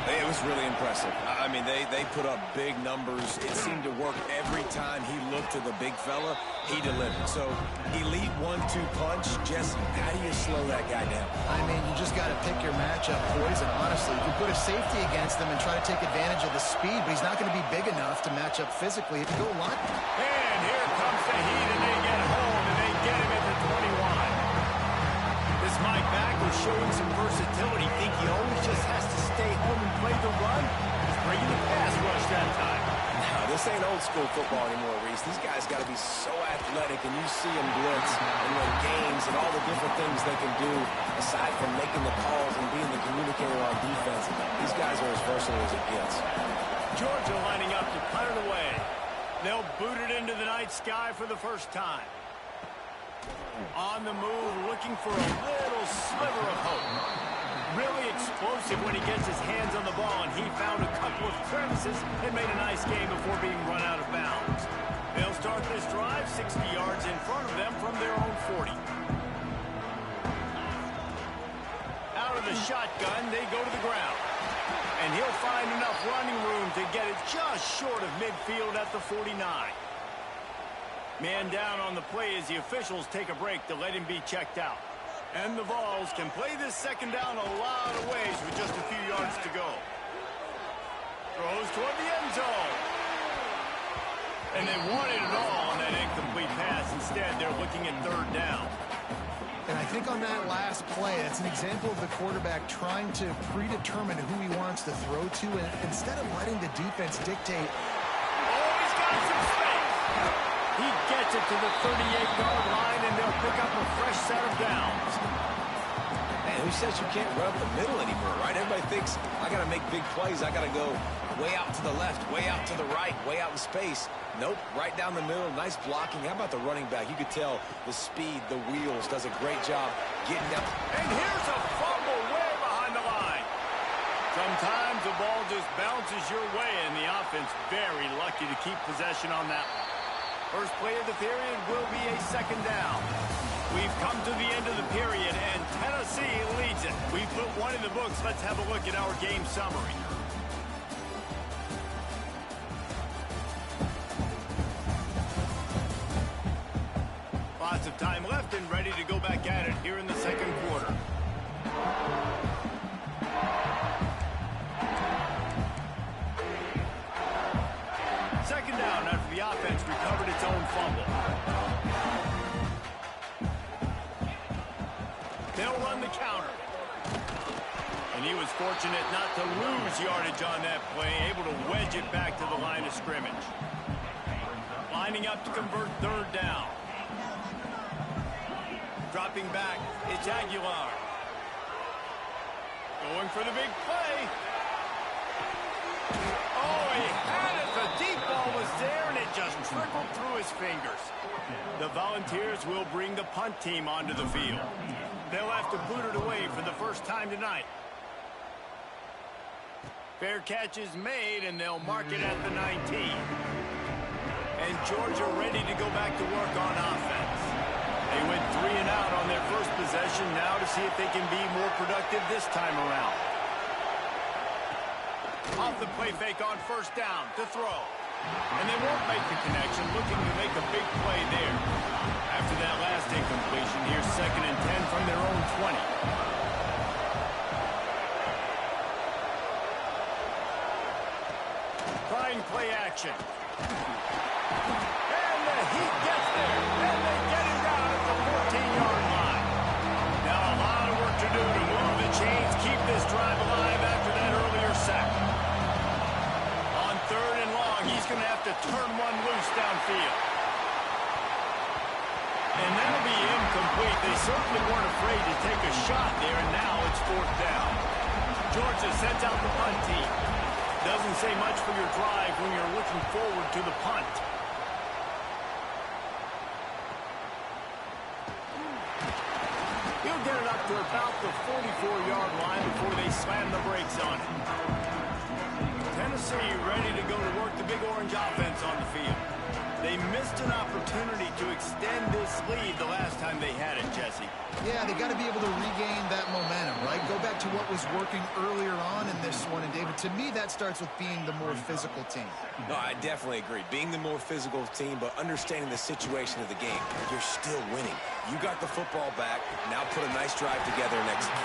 F: It was really impressive. I mean, they put up big numbers. It seemed to work every time he looked to the big fella. He delivered. So, elite 1-2 punch. Jesse, how do you slow that guy down?
E: I mean, you just got to pick your matchup poison, honestly. You can put a safety against them and try to take advantage of the speed, but he's not going to be big enough to match up physically if you go line.
D: And here comes the heat, and they get home, and they get him at the 21. This Mike back was showing some versatility. Think he always just has to stay home and play the run? He's bringing the pass rush that time.
F: No, this ain't old school football anymore, Reese. These guys got to be so athletic, and you see them blitz and win games and all the different things they can do aside from making the calls and being the communicator on defense. These guys are as versatile as it gets.
D: Georgia They'll boot it into the night sky for the first time. On the move, looking for a little sliver of hope. Really explosive when he gets his hands on the ball, and he found a couple of crevices and made a nice game before being run out of bounds. They'll start this drive 60 yards in front of them from their own 40. Out of the shotgun, they go to the ground. And he'll find enough running room to get it just short of midfield at the 49. Man down on the play as the officials take a break to let him be checked out. And the Vols can play this second down a lot of ways with just a few yards to go. Throws toward the end zone. And they wanted it all on that incomplete pass. Instead, they're looking at third down.
E: And I think on that last play, that's an example of the quarterback trying to predetermine who he wants to throw to, and instead of letting the defense dictate.
D: Oh, he's got some space. He gets it to the 38-yard line, and they'll pick up a fresh set of downs.
F: Man, who says you can't run up the middle anymore, right? Everybody thinks, I got to make big plays. I got to go way out to the left, way out to the right, way out in space. Nope, right down the middle, nice blocking. How about the running back? You could tell the speed, the wheels, does a great job getting down.
D: And here's a fumble way behind the line. Sometimes the ball just bounces your way, and the offense very lucky to keep possession on that one. First play of the period will be a second down. We've come to the end of the period, and Tennessee leads it. We put one in the books. Let's have a look at our game summary. Lots of time left and ready to go back at it here in the second quarter. Second down after the offense recovered its own fumble. They'll run the counter. And he was fortunate not to lose yardage on that play, able to wedge it back to the line of scrimmage. Lining up to convert third down. Dropping back, it's Aguilar. Going for the big play. Oh, he had it. The deep ball was there, and it just trickled through his fingers. The Volunteers will bring the punt team onto the field. They'll have to boot it away for the first time tonight. Fair catch is made, and they'll mark it at the 19. And Georgia ready to go back to work on offense. They went 3 and out on their first possession, now to see if they can be more productive this time around. Off the play fake on first down to throw. And they won't make the connection, looking to make a big play there. After that last incompletion, here's 2nd and 10 from their own 20. Trying play action. And the Heat gets there, and they get him down at the 14-yard line. Now a lot of work to do to move the chains, keep this drive alive after that earlier sack. On 3rd and long, he's going to have to turn one loose downfield. And that'll be incomplete. They certainly weren't afraid to take a shot there, and now it's 4th down. Georgia sends out the punt team. Doesn't say much for your drive when you're looking forward to the punt. He'll get it up to about the 44-yard line before they slam the brakes on it. Tennessee ready to go to work the Big Orange offense on the field. They missed an opportunity to extend this lead the last time they had it, Jesse.
E: Yeah, they got to be able to regain that momentum, right? Go back to what was working earlier on in this one. And, David, to me, that starts with being the more physical team.
F: No, I definitely agree. Being the more physical team, but understanding the situation of the game. You're still winning. You got the football back. Now put a nice drive together and execute.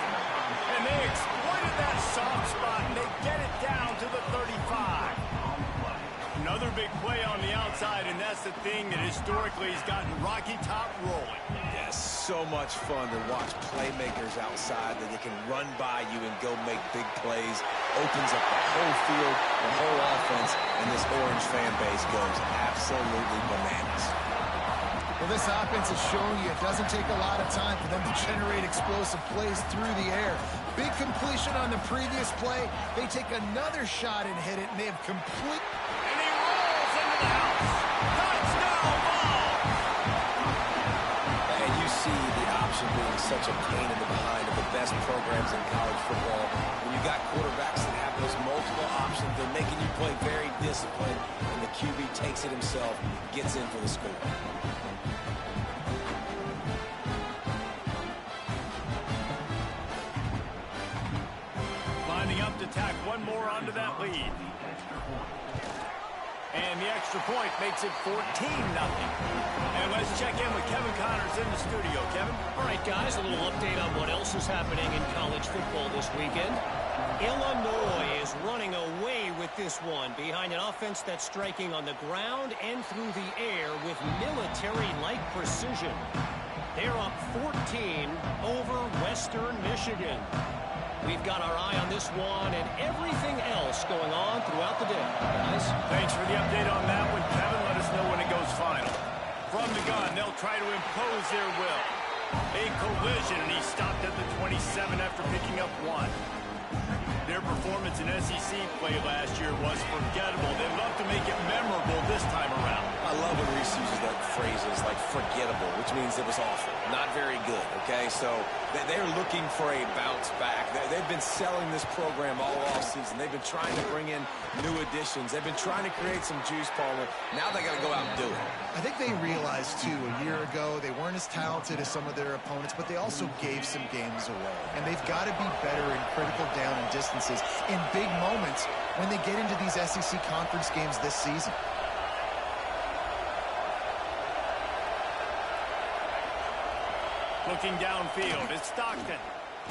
D: And they exploited that soft spot, and they get it down to the 35. Another big play on the outside, and that's the thing that historically has gotten Rocky Top rolling.
F: Yes, so much fun to watch playmakers outside that they can run by you and go make big plays. Opens up the whole field, the whole offense, and this Orange fan base goes absolutely bananas.
E: Well, this offense is showing you it doesn't take a lot of time for them to generate explosive plays through the air. Big completion on the previous play. They take another shot and hit it, and they have complete...
D: And he rolls into the house.
F: such a pain in the behind of the best programs in college football. When you got quarterbacks that have those multiple options, they're making you play very disciplined, and the QB takes it himself, gets in for the score.
D: Lining up to tack one more onto that lead. And the extra point makes it 14-0. And let's check in with Kevin Connors in the studio. Kevin?
C: All right, guys, a little update on what else is happening in college football this weekend. Illinois is running away with this one behind an offense that's striking on the ground and through the air with military-like precision. They're up 14 over Western Michigan. We've got our eye on this one and everything else going on throughout the day. Guys?
D: Thanks for the update on that one, Kevin. Let us know when it goes final. From the gun, they'll try to impose their will. A collision, and he stopped at the 27 after picking up one. Their performance in SEC play last year was forgettable. They'd love to make it memorable this time around.
F: I love when Reese uses that phrases like forgettable, which means it was awful, not very good, okay? So they're looking for a bounce back. They've been selling this program all offseason. They've been trying to bring in new additions. They've been trying to create some juice, Palmer. Now they got to go out and do it.
E: I think they realized, too, a year ago they weren't as talented as some of their opponents, but they also gave some games away. And they've got to be better in critical down and distances in big moments when they get into these SEC conference games this season.
D: Looking downfield, it's Stockton.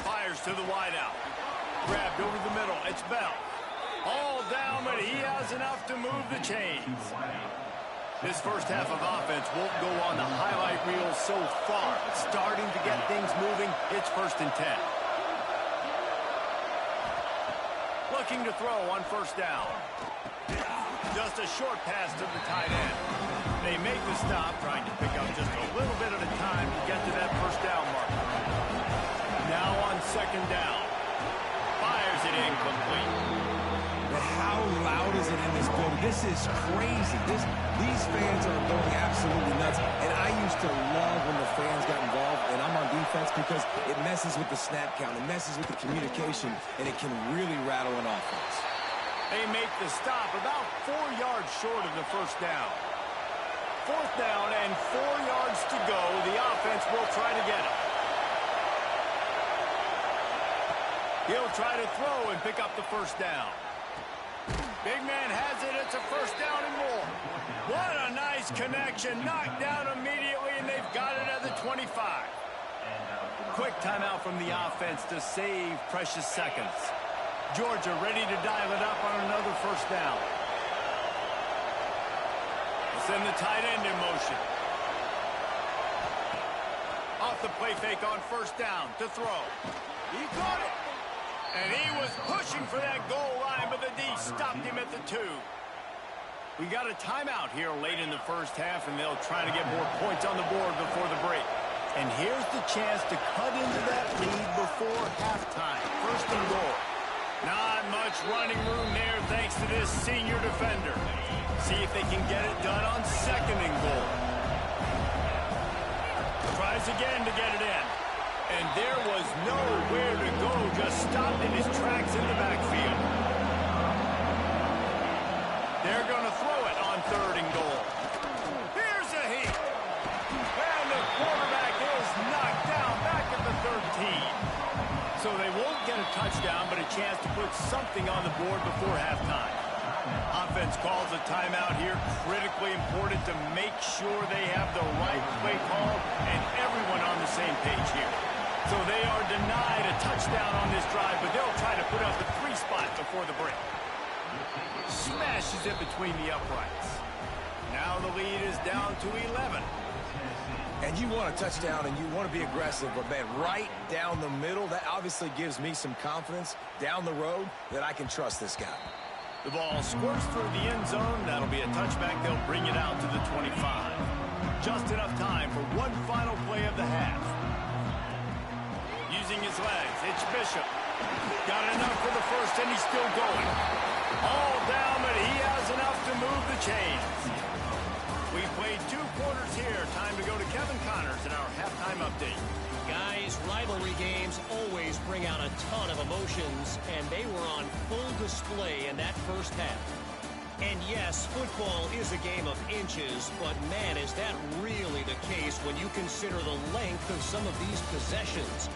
D: Fires to the wideout. Grabbed over the middle, it's Bell. All down, but he has enough to move the chains. This first half of offense won't go on the highlight reel so far. Starting to get things moving, it's 1st and 10. Looking to throw on 1st down. Just a short pass to the tight end. They make the stop, trying to pick up just a little bit at a time to get to that 1st down marker. Now on 2nd down. Fires it incomplete.
F: But how loud is it in this building? This is crazy. These fans are going absolutely nuts. And I used to love when the fans got involved, and I'm on defense, because it messes with the snap count. It messes with the communication, and it can really rattle an offense.
D: They make the stop about 4 yards short of the 1st down. 4th down and 4 yards to go. The offense will try to get it. He'll try to throw and pick up the 1st down. Big man has it. It's a 1st down and more. What a nice connection. Knocked down immediately, and they've got it at the 25. Quick timeout from the offense to save precious seconds. Georgia ready to dial it up on another 1st down. Send the tight end in motion. Off the play fake on 1st down to throw. He caught it. And he was pushing for that goal line, but the D stopped him at the 2. We got a timeout here late in the 1st half, and they'll try to get more points on the board before the break. And here's the chance to cut into that lead before halftime. 1st and goal. Not much running room there thanks to this senior defender. See if they can get it done on 2nd and goal. Tries again to get it in. And there was nowhere to go, just stopped in his tracks in the backfield. They're going to throw it on 3rd and goal. Here's a heat. And the quarterback is knocked down back at the 13. So they won't get a touchdown, but a chance to put something on the board before halftime. Offense calls a timeout here. Critically important to make sure they have the right play call and everyone on the same page here. So they are denied a touchdown on this drive, but they'll try to put up the 3 spot before the break. Smashes it between the uprights. Now the lead is down to 11.
F: And you want a touchdown and you want to be aggressive, but man, right down the middle, that obviously gives me some confidence down the road that I can trust this guy.
D: The ball squirts through the end zone. That'll be a touchback. They'll bring it out to the 25. Just enough time for one final play of the half. Using his legs, it's Bishop. Got enough for the 1st, and he's still going. All down, but he has enough to move the chains. We played 2 quarters here. Time to go to Kevin Connors in our halftime update.
C: Guys, rivalry games always bring out a ton of emotions, and they were on full display in that first half. And yes, football is a game of inches, but man, is that really the case when you consider the length of some of these possessions.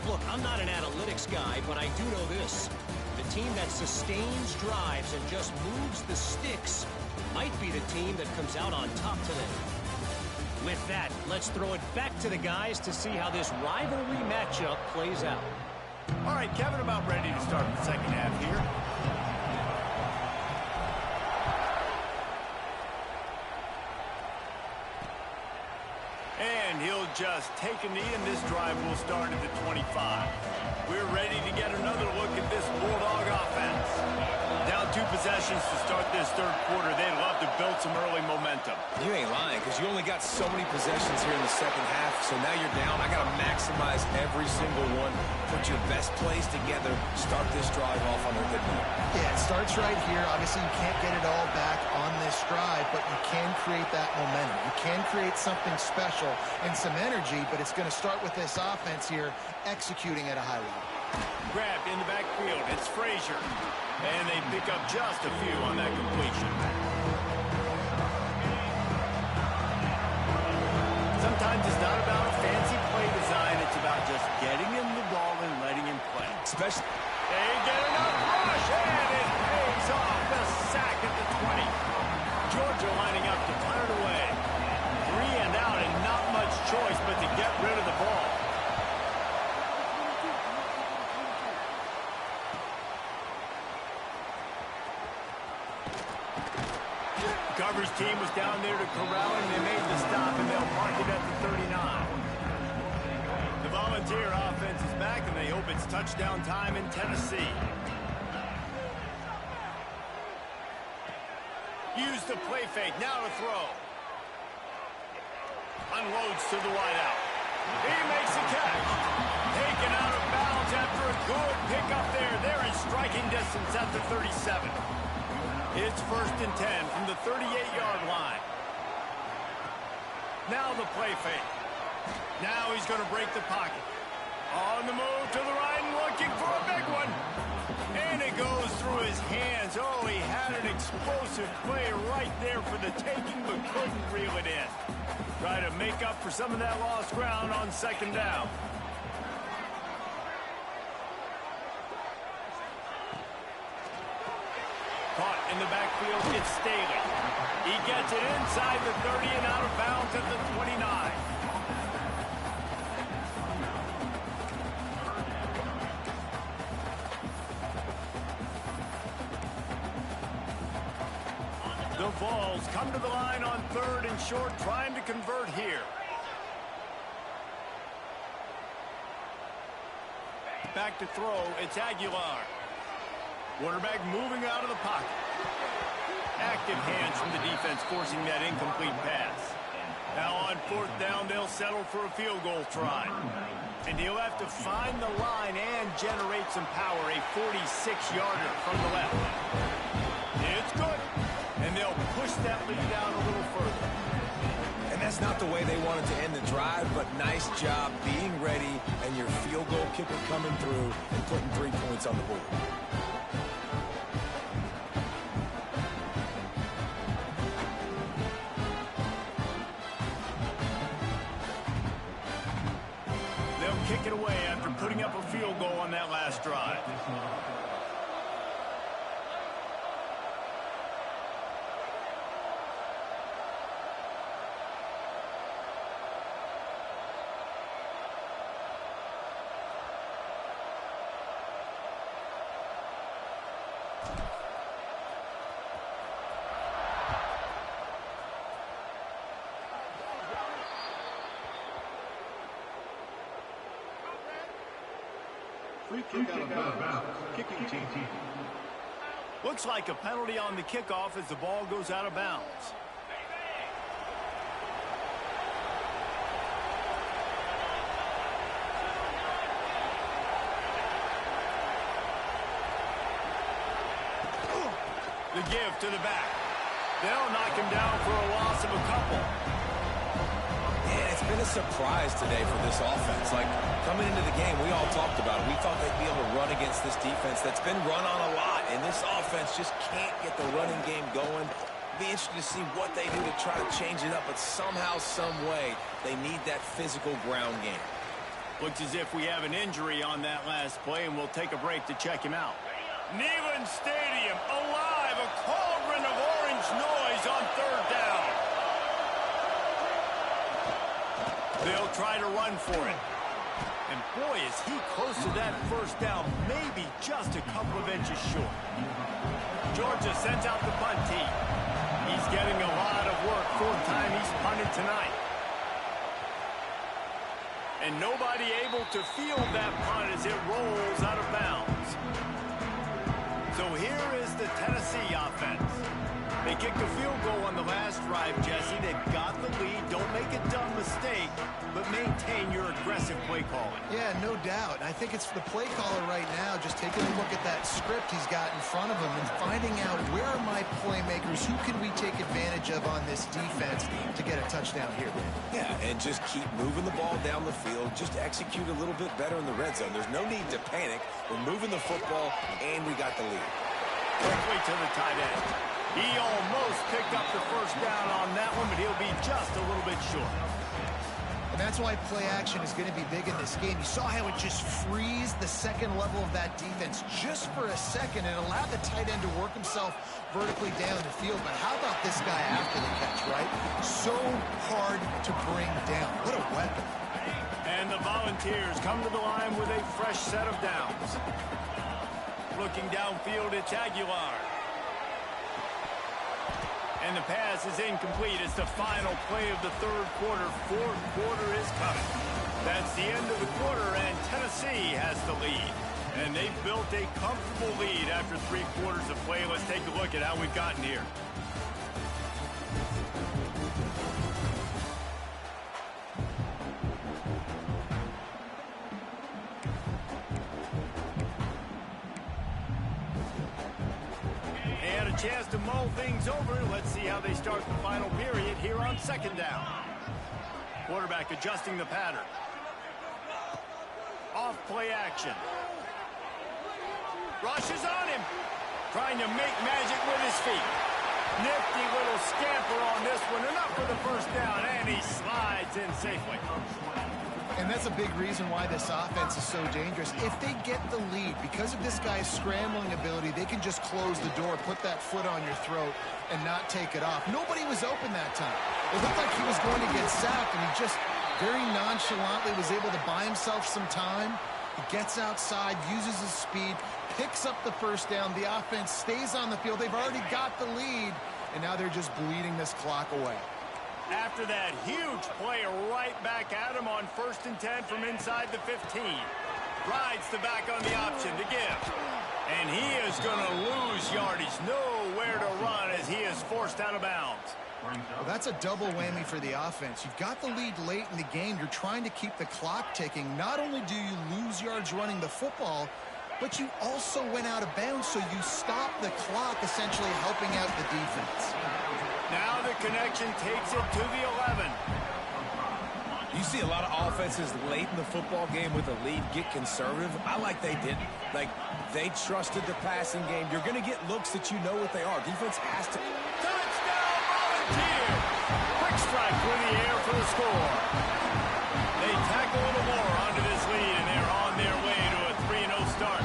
C: Look, I'm not an analytics guy, but I do know this. The team that sustains drives and just moves the sticks might be the team that comes out on top today. With that, let's throw it back to the guys to see how this rivalry matchup plays out.
D: All right, Kevin, about ready to start the second half here. And he'll just take a knee, and this drive will start at the 25. We're ready to get another look at this Bulldog offense. Down 2 possessions to start this third quarter. They'd love to build some early momentum.
F: You ain't lying, because you only got so many possessions here in the second half, so now you're down. I got to maximize every single one. Put your best plays together. Start this drive off on a good note.
E: Yeah, it starts right here. Obviously, you can't get it all back on this drive, but you can create that momentum. You can create something special and some energy, but it's going to start with this offense here executing at a high level.
D: Grabbed in the backfield. It's Frazier. And they pick up just a few on that completion. Sometimes it's not about a fancy play design. It's about just getting him the ball and letting him play.
F: Especially...
D: They get enough rush, and it pays off the sack at the 20. Georgia lining up to punt it away. 3 and out, and not much choice but to get rid of the ball. Coverage team was down there to corral him. They made the stop, and they'll mark it at the 39. The Volunteer offense is back, and they hope it's touchdown time in Tennessee. Use the play fake. Now to throw. Unloads to the wideout. He makes a catch. Taken out of bounds after a good pickup there. They're in striking distance at the 37. It's 1st and 10 from the 38-yard line. Now the play fake. Now he's going to break the pocket. On the move to the right and looking for a big one. And it goes through his hands. Oh, he had an explosive play right there for the taking, but couldn't reel it in. Try to make up for some of that lost ground on 2nd down. Caught in the backfield, it's Staley. He gets it inside the 30 and out of bounds at the 29. The Vols come to the line on 3rd and short, trying to convert here. Back to throw, it's Aguilar. Quarterback moving out of the pocket. Active hands from the defense forcing that incomplete pass. Now on 4th down, they'll settle for a field goal try. And he'll have to find the line and generate some power. A 46-yarder from the left. It's good. And they'll push that lead down a little further.
F: And that's not the way they wanted to end the drive, but nice job being ready and your field goal kicker coming through and putting 3 points on the board.
D: Kick it away after putting up a field goal on that last drive.
A: Free kick out of bounds. Kicking team.
D: Looks like a penalty on the kickoff as the ball goes out of bounds. The give to the back. They'll knock him down for a loss of a couple.
F: Yeah, it's been a surprise today for this offense. Like, coming into the game, we all talked about it. We thought they'd be able to run against this defense that's been run on a lot, and this offense just can't get the running game going. Be interested to see what they do to try to change it up, but somehow, some way, they need that physical ground game.
D: Looks as if we have an injury on that last play, and we'll take a break to check him out. Neyland Stadium, alive, a cauldron of orange noise on third down. They'll try to run for it. And boy, is he close to that first down, maybe just a couple of inches short. Georgia sends out the punt team. He's getting a lot of work. Fourth time he's punted tonight. And nobody able to field that punt as it rolls out of bounds. So here is the Tennessee offense. They kicked a field goal on the last drive, Jesse. They've got the lead. Don't make a dumb mistake, but maintain your aggressive play calling.
E: Yeah, no doubt. I think it's the play caller right now just taking a look at that script he's got in front of him and finding out where are my playmakers, who can we take advantage of on this defense to get a touchdown here, man.
F: Yeah, and just keep moving the ball down the field. Just execute a little bit better in the red zone. There's no need to panic. We're moving the football, and we got the lead.
D: Quickly to the tight end. He almost picked up the first down on that one, but he'll be just a little bit short.
E: And that's why play action is going to be big in this game. You saw how it just frees the second level of that defense just for a second and allowed the tight end to work himself vertically down the field. But how about this guy after the catch, right? So hard to bring down. What a weapon.
D: And the Volunteers come to the line with a fresh set of downs. Looking downfield, it's Aguilar. And the pass is incomplete. It's the final play of the third quarter. Fourth quarter is coming. That's the end of the quarter, and Tennessee has the lead. And they've built a comfortable lead after 3 quarters of play. Let's take a look at how we've gotten here. Chance to mull things over. Let's see how they start the final period here on second down. Quarterback adjusting the pattern. Off play action. Rushes on him. Trying to make magic with his feet. Nifty little scamper on this one. Enough for the first down, and he slides in safely.
E: And that's a big reason why this offense is so dangerous. If they get the lead, because of this guy's scrambling ability, they can just close the door, put that foot on your throat, and not take it off. Nobody was open that time. It looked like he was going to get sacked, and he just very nonchalantly was able to buy himself some time. He gets outside, uses his speed, picks up the first down. The offense stays on the field. They've already got the lead, and now they're just bleeding this clock away.
D: After that huge play, right back at him on 1st and 10 from inside the 15. Rides the back on the option to give. And he is going to lose yardage. Nowhere to run as he is forced out of bounds.
E: Well, that's a double whammy for the offense. You've got the lead late in the game. You're trying to keep the clock ticking. Not only do you lose yards running the football, but you also went out of bounds, so you stop the clock, essentially helping out the defense.
D: Now the connection takes it to the 11.
F: You see a lot of offenses late in the football game with a lead get conservative. I like they didn't. Like, they trusted the passing game. You're going to get looks that you know what they are. Defense has to.
D: Touchdown, Volunteer! Quick strike through the air for the score. They tack a little more onto this lead, and they're on their way to a 3-0 start.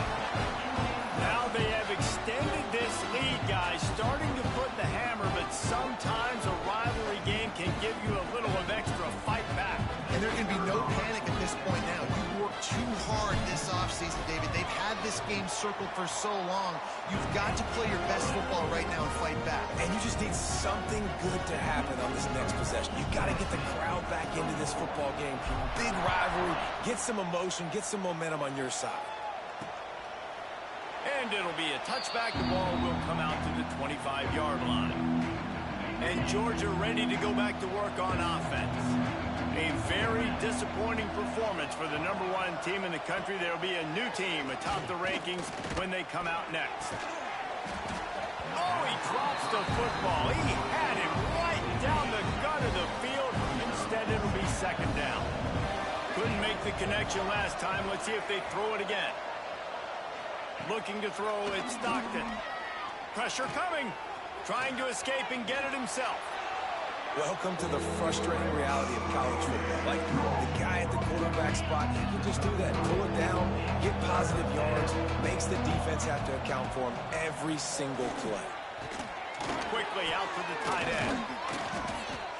D: Now they have extended this lead, guys, starting to put the hammer, but sometimes a rivalry game can give you a little of extra fight back.
E: And there can be no panic at this point now. You worked too hard this offseason, David. They've had this game circled for so long. You've got to play your best football right now and fight back.
F: And you just need something good to happen on this next possession. You got to get the crowd back into this football game. Big rivalry. Get some emotion. Get some momentum on your side.
D: And it'll be a touchback. The ball will come out to the 25-yard line. And Georgia ready to go back to work on offense. A very disappointing performance for the #1 team in the country. There'll be a new team atop the rankings when they come out next. Oh, he drops the football. He had him right down the gut of the field. And Instead, it'll be second down. Couldn't make the connection last time. Let's see if they throw it again. Looking to throw, it's Stockton. Pressure coming. Trying to escape and get it himself.
F: Welcome to the frustrating reality of college football. Like, the guy at the quarterback spot, he can just do that. Pull it down, get positive yards, makes the defense have to account for him every single play.
D: Quickly out to the tight end.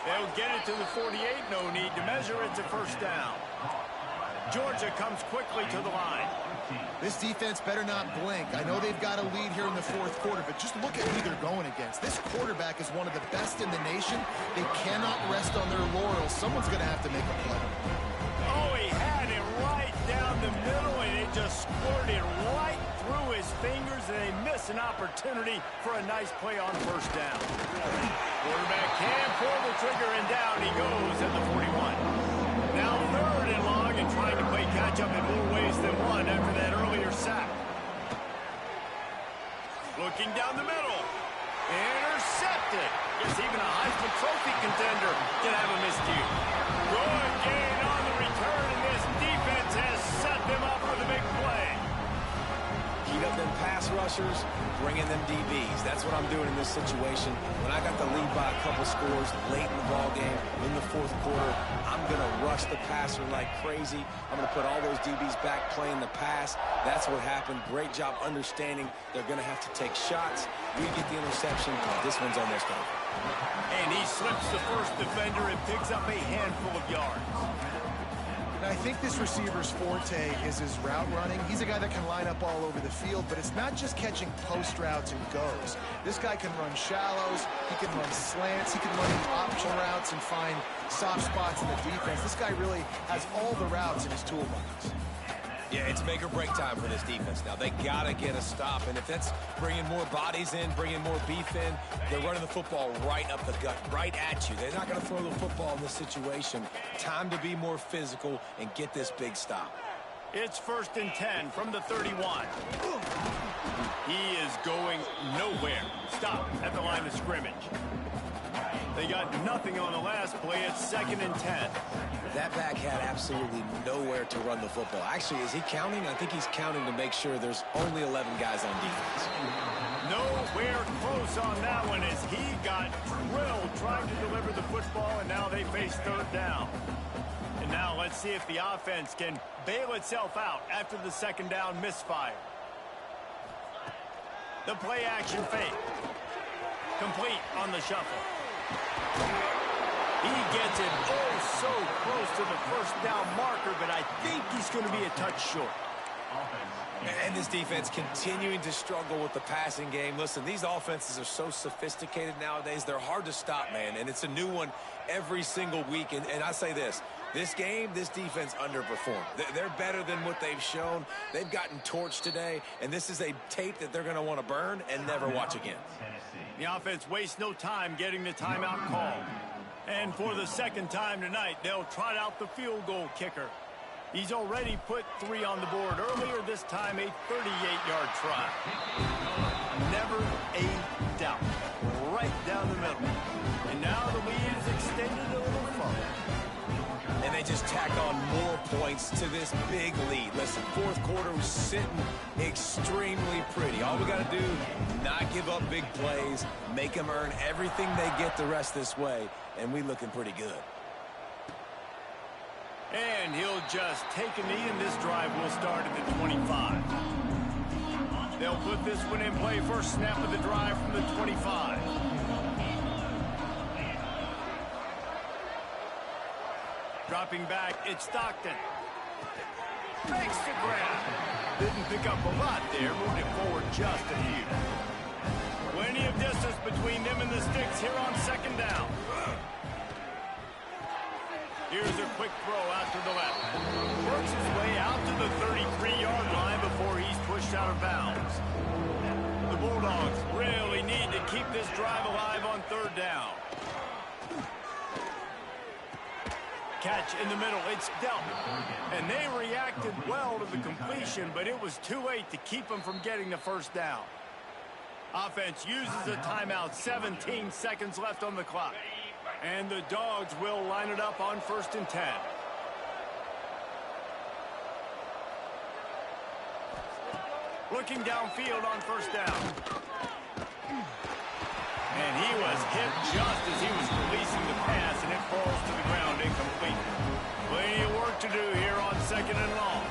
D: They'll get it to the 48. No need to measure. It's a first down. Georgia comes quickly to the line.
E: This defense better not blink. I know they've got a lead here in the fourth quarter, but just look at who they're going against. This quarterback is one of the best in the nation. They cannot rest on their laurels. Someone's going to have to make a play.
D: Oh, he had it right down the middle, and it just squirted right through his fingers, and they miss an opportunity for a nice play on first down. Quarterback can pull the trigger, and down he goes at the 41. Now third and long, and trying to play catch-up in more ways than one after that earlier sack. Looking down the middle. Intercepted. Guess even a Heisman Trophy contender can have a miscue. Good gain on the return, and this defense has set them up for the big play.
F: Heat up them pass rushers, bring in them DBs. That's what I'm doing in this situation. When I got the lead by a couple scores late in the ball game, in the fourth quarter, I'm going to rush the passer like crazy. I'm going to put all those DBs back playing the pass. That's what happened. Great job understanding they're going to have to take shots. We get the interception. This one's almost over.
D: And he slips the first defender and picks up a handful of yards.
E: I think this receiver's forte is his route running. He's a guy that can line up all over the field, but it's not just catching post routes and goes. This guy can run shallows, he can run slants, he can run option routes and find soft spots in the defense. This guy really has all the routes in his toolbox.
F: Yeah, it's make or break time for this defense now. They got to get a stop, and if that's bringing more bodies in, bringing more beef in, they're running the football right up the gut, right at you. They're not going to throw the football in this situation. Time to be more physical and get this big stop.
D: It's 1st and 10 from the 31. He is going nowhere. Stop at the line of scrimmage. They got nothing on the last play. It's 2nd and 10.
F: That back had absolutely nowhere to run the football. Actually, is he counting? I think he's counting to make sure there's only 11 guys on defense.
D: Nowhere close on that one as he got drilled trying to deliver the football, and now they face third down. And now let's see if the offense can bail itself out after the second down misfire. The play action fake. Complete on the shuffle. He gets it so close to the first down marker, but I think he's going to be a touch short.
F: And this defense continuing to struggle with the passing game. Listen, these offenses are so sophisticated nowadays. They're hard to stop, man, and it's a new one every single week. And I say this game, this defense underperformed. They're better than what they've shown. They've gotten torched today, and this is a tape that they're going to want to burn and never watch again.
D: The offense wastes no time getting the timeout call. And for the second time tonight, they'll trot out the field goal kicker. He's already put 3 on the board earlier, this time a 38-yard try. Never a doubt. Right down the middle. And now the lead is extended a little further.
F: And they just tack on more points to this big lead. Listen, fourth quarter was sitting extremely pretty. All we got to do, not give up big plays, make them earn everything they get the rest this way, and we looking pretty good.
D: And he'll just take a knee, and this drive will start at the 25. They'll put this one in play. First snap of the drive from the 25. Dropping back, it's Stockton. Makes the grab. Didn't pick up a lot there, moved it forward just a few. Plenty of distance between them and the sticks here on second down. Here's a quick throw out to the left. Works his way out to the 33-yard line before he's pushed out of bounds. The Bulldogs really need to keep this drive alive on third down. Catch in the middle, it's dealt. And they reacted well to the completion, but it was too late to keep them from getting the first down. Offense uses a timeout, 17 seconds left on the clock. And the Dogs will line it up on 1st and 10. Looking downfield on 1st down. And he was hit just as he was releasing the pass, and it falls to the ground incomplete. Plenty of work to do here on 2nd and long.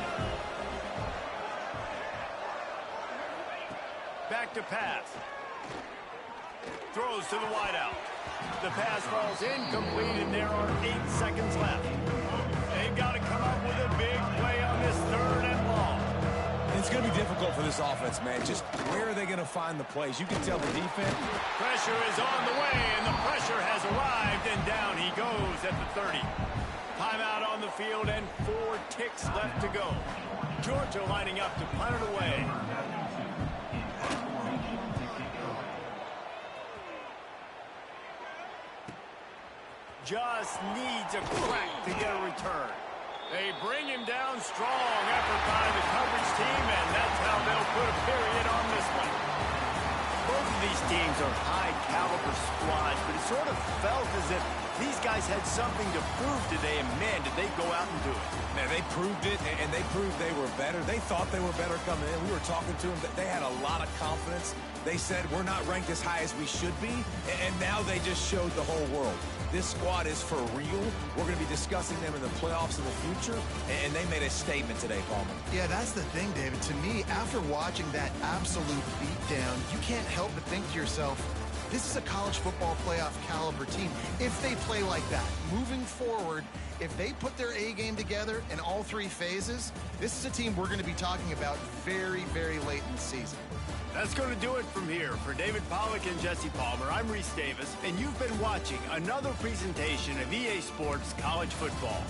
D: Back to pass. Throws to the wideout. The pass falls incomplete, and there are 8 seconds left. They've got to come up with a big play on this 3rd and long.
F: It's going to be difficult for this offense, man. Just where are they going to find the plays? You can tell the defense.
D: Pressure is on the way, and the pressure has arrived, and down he goes at the 30. Timeout on the field, and 4 ticks left to go. Georgia lining up to punt it away. Just needs a crack to get a return. They bring him down. Strong effort by the coverage team, and that's how they'll put a period on this one. Both of these teams are high-caliber squads, but it sort of felt as if these guys had something to prove today, and man, did they go out and do it.
F: Man, they proved it, and they proved they were better. They thought they were better coming in. We were talking to them. They had a lot of confidence. They said, we're not ranked as high as we should be, and now they just showed the whole world. This squad is for real. We're going to be discussing them in the playoffs in the future, and they made a statement today, Palmer.
E: Yeah, that's the thing, David. To me, after watching that absolute beatdown, you can't help but think to yourself, this is a college football playoff caliber team. If they play like that, moving forward, if they put their A game together in all 3 phases, this is a team we're going to be talking about very, very late in the season.
D: That's going to do it from here. For David Pollack and Jesse Palmer, I'm Reese Davis, and you've been watching another presentation of EA Sports College Football.